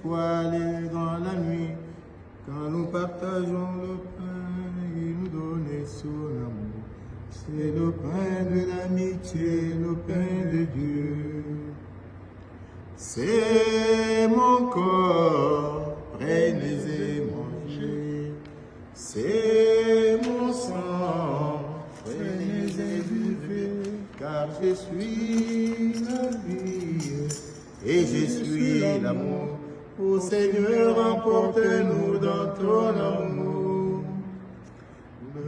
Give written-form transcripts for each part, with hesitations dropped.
étoiles et dans la nuit. Quand nous partageons le pain, il nous donnait son amour. C'est le pain de l'amitié, le pain de Dieu. C'est mon corps, prenez et mangez. C'est mon sang, prenez et buvez. Car je suis la vie et je suis l'amour. Ô Seigneur, emporte-nous dans ton amour.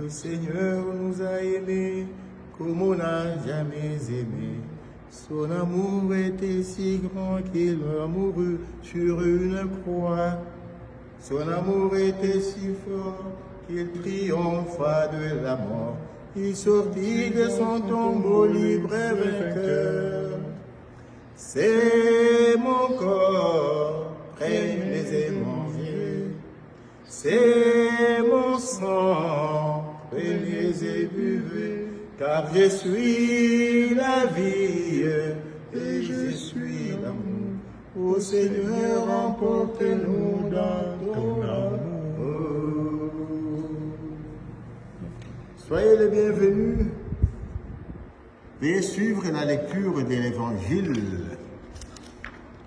Le Seigneur nous a aimés comme on n'a jamais aimé. Son amour était si grand qu'il mourut sur une croix. Son amour était si fort qu'il triompha de la mort. Il sortit de son tombeau libre et vainqueur. C'est mon corps, prenez et mangez. C'est mon sang, prenez et buvez. Car je suis la vie et je suis l'amour. Ô Seigneur, emporte-nous dans ton amour. Soyez les bienvenus. Veuillez suivre la lecture de l'Évangile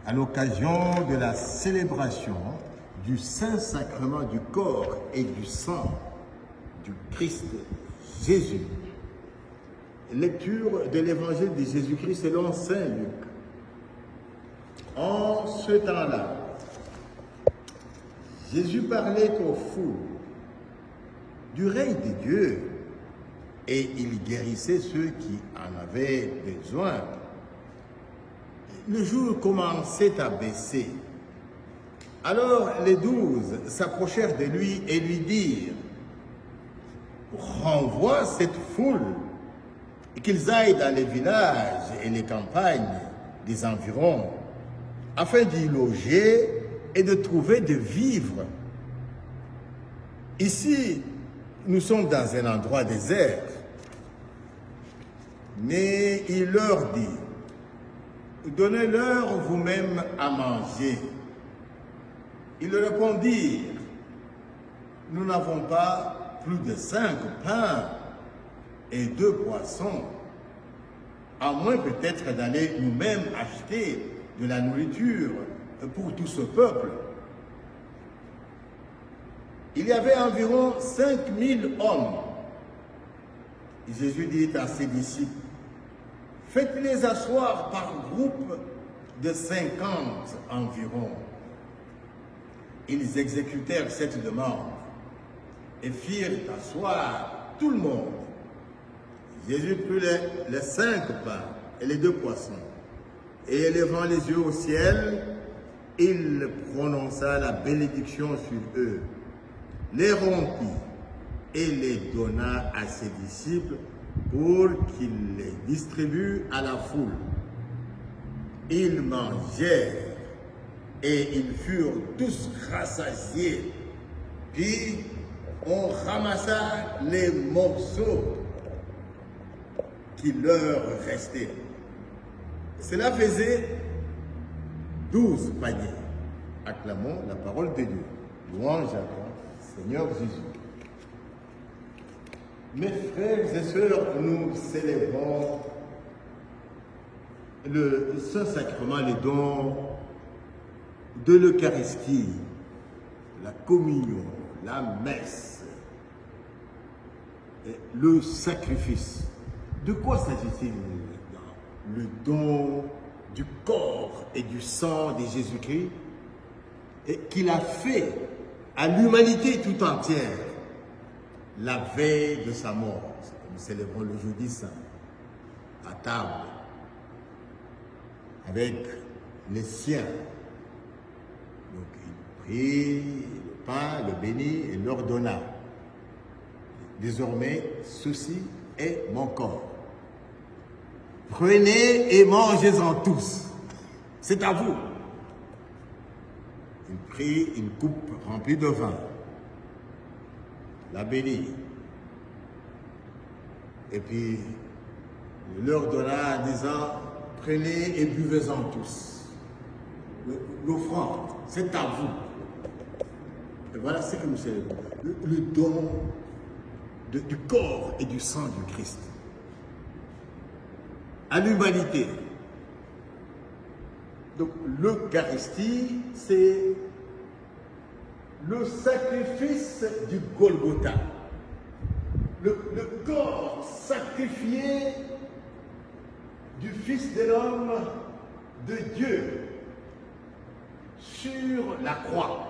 à l'occasion de la célébration du Saint-Sacrement du corps et du sang du Christ Jésus. Lecture de l'Évangile de Jésus-Christ selon Saint Luc. En ce temps-là, Jésus parlait aux foules du règne de Dieu et il guérissait ceux qui en avaient besoin. Le jour commençait à baisser. Alors les 12 s'approchèrent de lui et lui dirent: renvoie cette foule et qu'ils aillent dans les villages et les campagnes des environs, afin d'y loger et de trouver de vivres. Ici, nous sommes dans un endroit désert. Mais il leur dit: donnez-leur vous-même à manger. Ils répondirent: nous n'avons pas plus de 5 pains et 2 poissons, à moins peut-être d'aller nous-mêmes acheter de la nourriture pour tout ce peuple. Il y avait environ 5000 hommes. Jésus dit à ses disciples: faites-les asseoir par groupe de 50 environ. Ils exécutèrent cette demande et firent asseoir tout le monde. Jésus prit les 5 pains et les 2 poissons, et élevant les yeux au ciel, il prononça la bénédiction sur eux, les rompit et les donna à ses disciples pour qu'ils les distribuent à la foule. Ils mangèrent et ils furent tous rassasiés. Puis on ramassa les morceaux qui leur restaient. Cela faisait 12 paniers. Acclamons la parole de Dieu. Louange à toi, Seigneur Jésus. Mes frères et sœurs, nous célébrons le Saint-Sacrement, les dons de l'Eucharistie, la communion, la messe, le sacrifice. De quoi s'agit-il? Le don du corps et du sang de Jésus-Christ qu'il a fait à l'humanité tout entière la veille de sa mort. Nous célébrons le jeudi saint à table avec les siens. Donc il prit le pain, le bénit et leur donna. Désormais, ceci est mon corps. Prenez et mangez-en tous. C'est à vous. Il prit une coupe remplie de vin, la bénit, et puis leur donna en disant: prenez et buvez-en tous. L'offrande. c'est à vous. Et voilà ce que nous célébrons, le don du corps et du sang du Christ à l'humanité. Donc l'Eucharistie, c'est le sacrifice du Golgotha, le corps sacrifié du Fils de l'homme, de Dieu, sur la croix.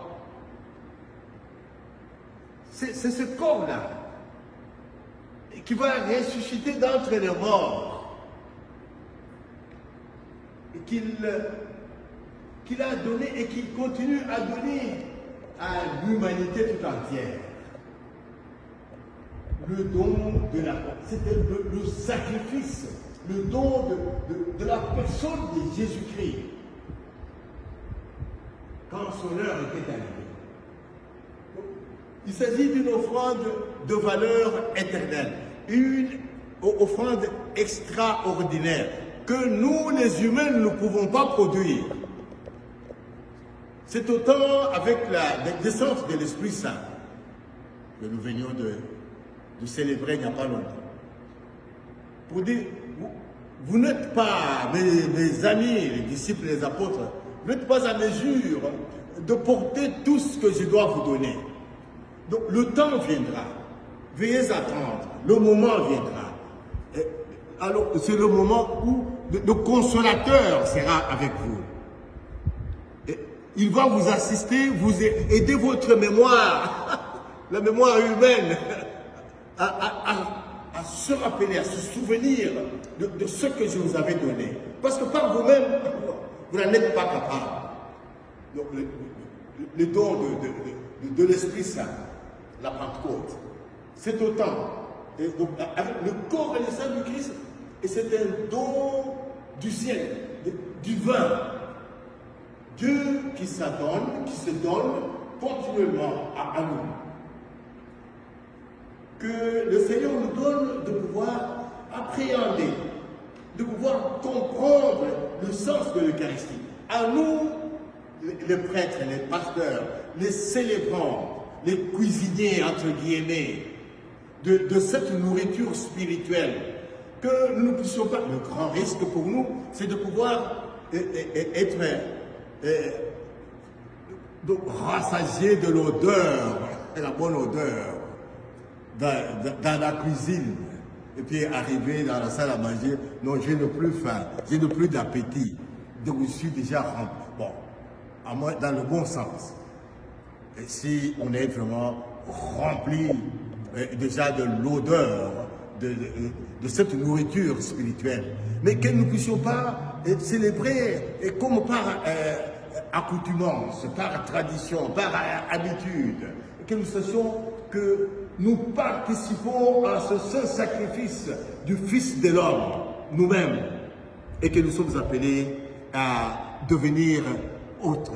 C'est ce corps-là qui va ressusciter d'entre les morts et qu'il a donné et qu'il continue à donner à l'humanité tout entière. Le don de la croix, c'était le sacrifice, le don de la personne de Jésus-Christ quand son heure était arrivée. Il s'agit d'une offrande de valeur éternelle, une offrande extraordinaire que nous, les humains, ne pouvons pas produire. C'est autant avec la descente de l'Esprit Saint que nous venions de célébrer il n'y a pas longtemps. Pour dire, vous n'êtes pas, mes amis, les disciples, les apôtres, vous n'êtes pas à mesure de porter tout ce que je dois vous donner. Donc le temps viendra, veuillez attendre, le moment viendra. Et alors c'est le moment où le consolateur sera avec vous. Et il va vous assister, vous aider votre mémoire, la mémoire humaine, à se rappeler, à se souvenir de ce que je vous avais donné. Parce que par vous-même, vous n'en êtes pas capable. Donc, le don de l'Esprit Saint, la Pentecôte, c'est autant. Et avec le corps et le sang du Christ, et c'est un don du ciel, divin. Dieu qui se donne continuellement à nous. Que le Seigneur nous donne de pouvoir appréhender, de pouvoir comprendre le sens de l'Eucharistie. À nous, les prêtres, les pasteurs, les célébrants, les cuisiniers, entre guillemets, de cette nourriture spirituelle, que nous ne puissions pas. Le grand risque pour nous, c'est de pouvoir être rassasiés de l'odeur, la bonne odeur, dans la cuisine, et puis arriver dans la salle à manger, non, je n'ai plus faim, je n'ai plus d'appétit, donc je suis déjà rempli. Bon, à moi, dans le bon sens. Et si on est vraiment rempli déjà de l'odeur de cette nourriture spirituelle, mais que nous ne puissions pas célébrer et comme par accoutumance, par tradition, par habitude, que nous sachions que nous participons à ce saint sacrifice du Fils de l'homme, nous-mêmes, et que nous sommes appelés à devenir autres,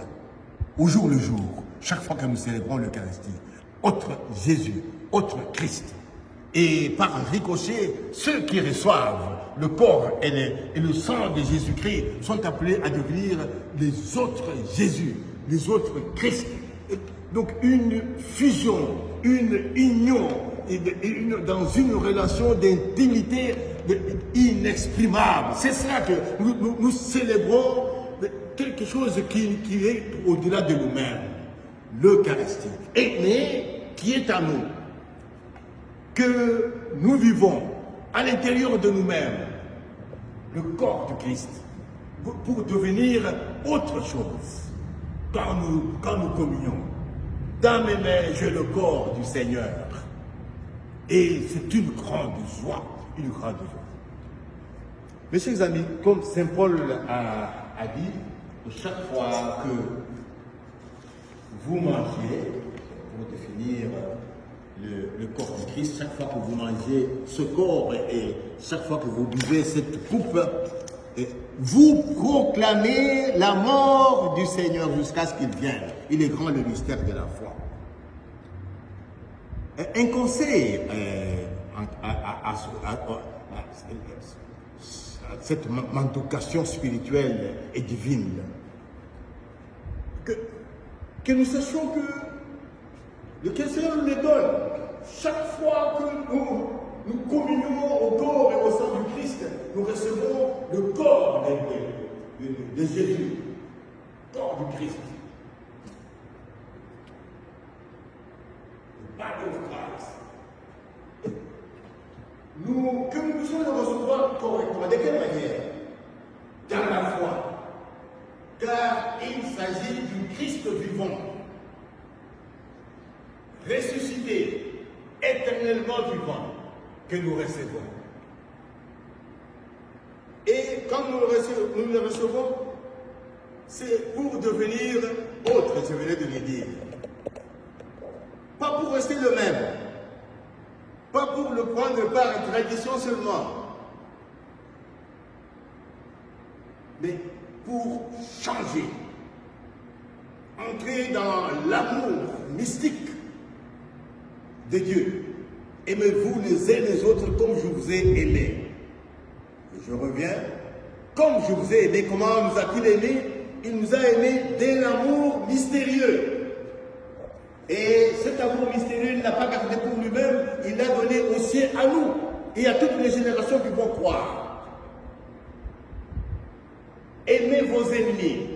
au jour le jour, chaque fois que nous célébrons l'Eucharistie, autre Jésus, autre Christ. Et par ricochet, ceux qui reçoivent le corps et le sang de Jésus-Christ sont appelés à devenir les autres Jésus, les autres Christ. Et donc une fusion, une union, dans une relation d'intimité inexprimable. C'est cela que nous célébrons, quelque chose qui est au-delà de nous-mêmes, l'Eucharistie, mais qui est à nous, que nous vivons à l'intérieur de nous-mêmes, le corps du Christ, pour devenir autre chose. Quand nous communions, dans mes mains, j'ai le corps du Seigneur. Et c'est une grande joie, une grande joie. Mes chers amis, comme Saint Paul a dit, chaque fois que vous mangez, pour définir le corps du Christ, chaque fois que vous mangez ce corps et chaque fois que vous buvez cette coupe, vous proclamez la mort du Seigneur jusqu'à ce qu'il vienne. Il est grand le mystère de la foi. Un conseil à cette mendication spirituelle et divine, que que nous sachions que le Seigneur nous les donne. Chaque fois que nous communions au corps et au sang du Christ, nous recevons le corps de Jésus, le corps du Christ. Le body of Christ. Que nous puissions le recevoir correctement. De quelle manière? Dans la foi. Car il s'agit du Christ vivant, ressuscité, éternellement vivant, que nous recevons. Et quand nous le recevons, c'est pour devenir autre, je venais de le dire. Pas pour rester le même, pas pour le prendre par tradition seulement, mais pour changer, entrer dans l'amour mystique de Dieu. Aimez-vous les uns les autres comme je vous ai aimé. Et je reviens, comme je vous ai aimé. Comment nous a-t-il aimé? Il nous a aimés d'un amour mystérieux. Et cet amour mystérieux, il n'a pas gardé pour lui-même, il l'a donné aussi à nous et à toutes les générations qui vont croire. Aimez vos ennemis.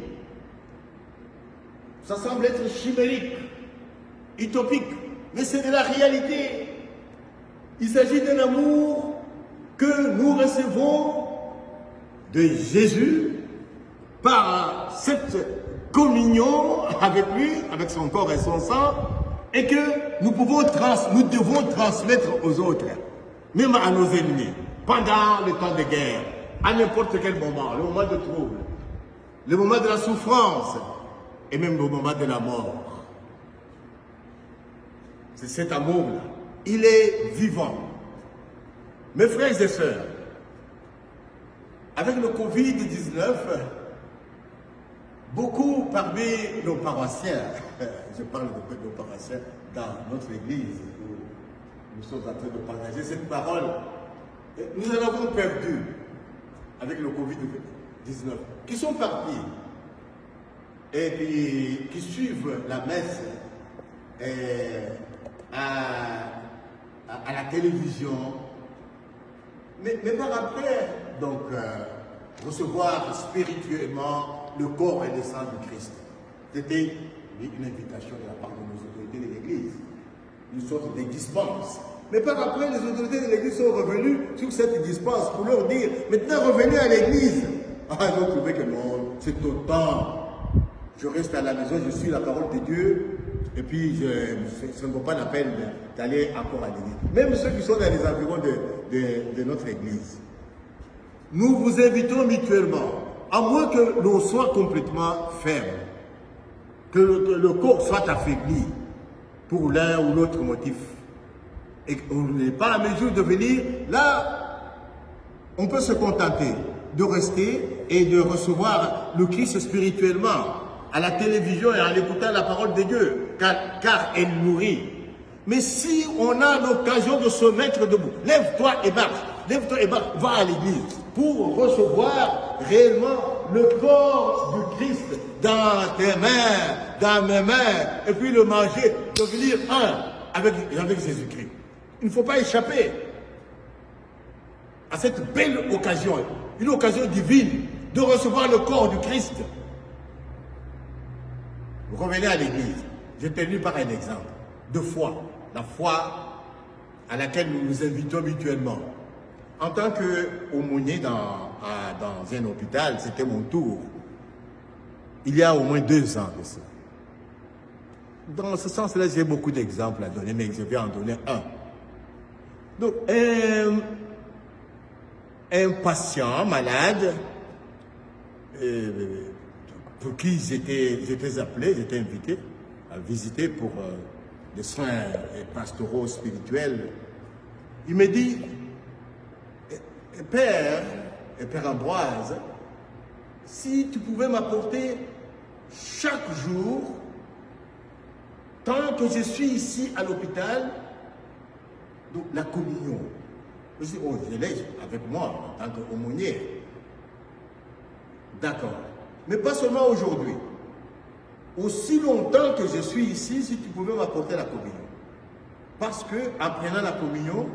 Ça semble être chimérique, utopique, mais c'est de la réalité. Il s'agit d'un amour que nous recevons de Jésus par cette communion avec lui, avec son corps et son sang, et que nous devons transmettre aux autres, même à nos ennemis, pendant le temps de guerre, à n'importe quel moment, le moment de trouble, le moment de la souffrance, et même le moment de la mort. C'est cet amour-là. Il est vivant. Mes frères et sœurs, avec le Covid-19, beaucoup parmi nos paroissiens, je parle de nos paroissiens dans notre église, où nous sommes en train de partager cette parole, nous en avons perdu avec le Covid-19, qui sont partis et puis qui suivent la messe à la télévision, mais par après, donc, recevoir spirituellement le corps et le sang du Christ. C'était une invitation de la part de nos autorités de l'Église, une sorte de dispense. Mais par après, les autorités de l'Église sont revenues sur cette dispense pour leur dire, maintenant revenez à l'Église. Ah, ils ont trouvé que non, c'est autant. Je reste à la maison, je suis la parole de Dieu, et puis ça ne vaut pas la peine d'aller encore à l'Église. Même ceux qui sont dans les environs de notre Église. Nous vous invitons mutuellement, à moins que l'on soit complètement ferme, que le corps soit affaibli pour l'un ou l'autre motif, et qu'on n'est pas à mesure de venir, là, on peut se contenter de rester et de recevoir le Christ spirituellement à la télévision et en écoutant la parole de Dieu, car elle nourrit. Mais si on a l'occasion de se mettre debout, lève-toi et marche, va à l'église pour recevoir réellement le corps du Christ dans tes mains, dans mes mains, et puis le manger, devenir un avec Jésus-Christ. Il ne faut pas échapper à cette belle occasion, une occasion divine de recevoir le corps du Christ. Vous revenez à l'église. Je termine par un exemple de foi. La foi à laquelle nous nous invitons mutuellement. En tant qu'aumônier dans un hôpital, c'était mon tour. Il y a au moins 2 ans de ça. Dans ce sens-là, j'ai beaucoup d'exemples à donner, mais je vais en donner un. Donc, un patient malade, pour qui j'étais appelé, j'étais invité à visiter pour des soins pastoraux spirituels. Il me dit, Père Ambroise, si tu pouvais m'apporter chaque jour, tant que je suis ici à l'hôpital, donc la communion. Je dis, oh, je l'ai avec moi en tant qu'aumônier. D'accord. Mais pas seulement aujourd'hui. aussi longtemps que je suis ici, si tu pouvais m'apporter la communion. Parce que, en prenant la communion,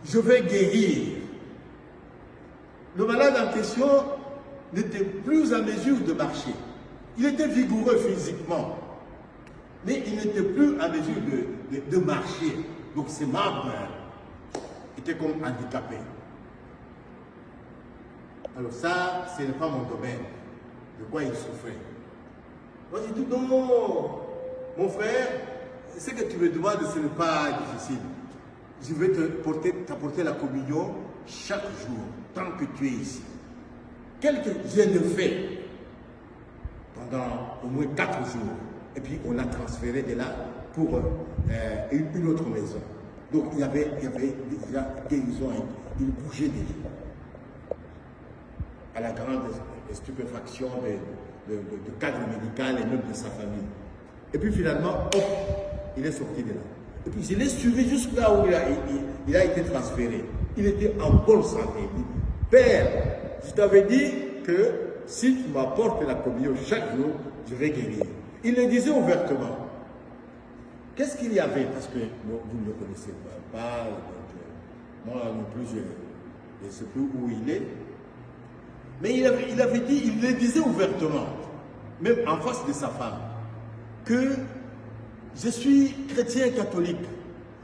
je vais guérir. Le malade en question n'était plus en mesure de marcher. Il était vigoureux physiquement, mais il n'était plus en mesure de marcher. Donc ses membres étaient comme handicapés. Alors ça, ce n'est pas mon domaine, de quoi il souffrait. Moi j'ai dit non, mon frère, ce que tu me demandes, ce n'est pas difficile. Je vais t'apporter la communion chaque jour, tant que tu es ici. Quelques je le fais pendant au moins 4 jours. Et puis on l'a transféré de là pour une autre maison. Donc il y avait déjà guérison, il bougeait déjà. À la grande stupéfaction de cadre médical et même de sa famille. Et puis finalement, hop, il est sorti de là. Et puis je l'ai suivi jusqu'à là où il a été transféré. Il était en bonne santé. Il dit, Père, je t'avais dit que si tu m'apportes la communion chaque jour, je vais guérir. Il le disait ouvertement. Qu'est-ce qu'il y avait? Parce que vous ne le connaissez pas. Moi non plus, je ne sais plus où il est. Mais il avait dit, il le disait ouvertement, même en face de sa femme, que je suis chrétien catholique.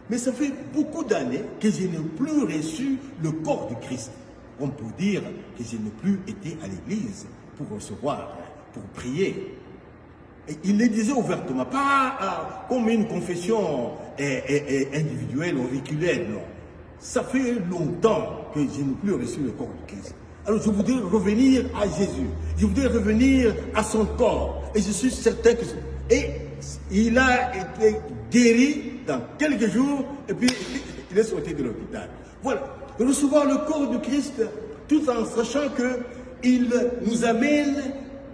Mais ça fait beaucoup d'années que je n'ai plus reçu le corps du Christ. On peut dire que je n'ai plus été à l'église pour recevoir, pour prier. Et il le disait ouvertement, pas comme une confession individuelle, auriculaire, non. Ça fait longtemps que je n'ai plus reçu le corps du Christ. Alors je voudrais revenir à Jésus, je voudrais revenir à son corps. Et je suis certain que... Et il a été guéri dans quelques jours, et puis il est sorti de l'hôpital. Voilà, recevoir le corps du Christ, tout en sachant qu'il nous amène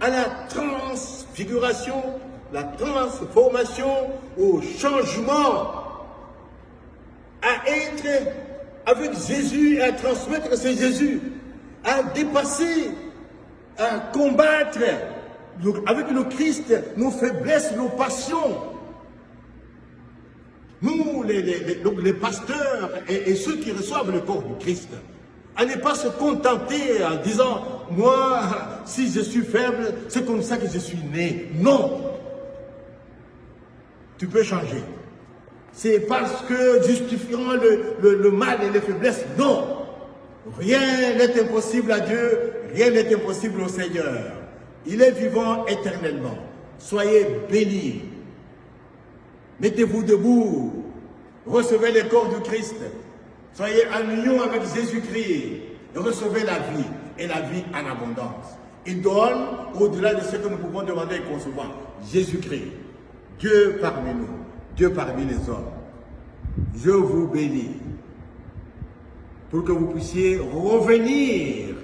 à la transfiguration, la transformation, au changement, à être avec Jésus et à transmettre ce Jésus, à dépasser, à combattre avec le Christ nos faiblesses, nos passions. Nous, les pasteurs et ceux qui reçoivent le corps du Christ, à ne pas se contenter en disant « Moi, si je suis faible, c'est comme ça que je suis né. » Non. Tu peux changer. C'est parce que justifiant le mal et les faiblesses. Non. Rien n'est impossible à Dieu, rien n'est impossible au Seigneur. Il est vivant éternellement. Soyez bénis. Mettez-vous debout. Recevez le corps du Christ. Soyez en union avec Jésus-Christ. Et recevez la vie, et la vie en abondance. Il donne au-delà de ce que nous pouvons demander et concevoir. Jésus-Christ, Dieu parmi nous, Dieu parmi les hommes. Je vous bénis pour que vous puissiez revenir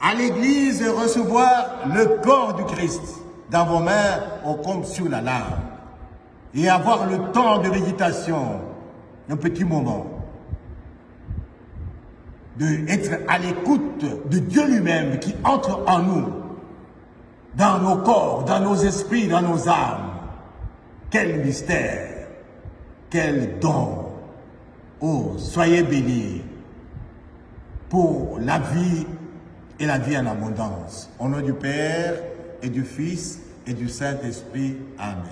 à l'église et recevoir le corps du Christ dans vos mains comme sur la lame et avoir le temps de méditation, un petit moment, d'être à l'écoute de Dieu lui-même qui entre en nous, dans nos corps, dans nos esprits, dans nos âmes. Quel mystère, quel don. Oh, soyez bénis pour la vie et la vie en abondance. Au nom du Père et du Fils et du Saint-Esprit. Amen.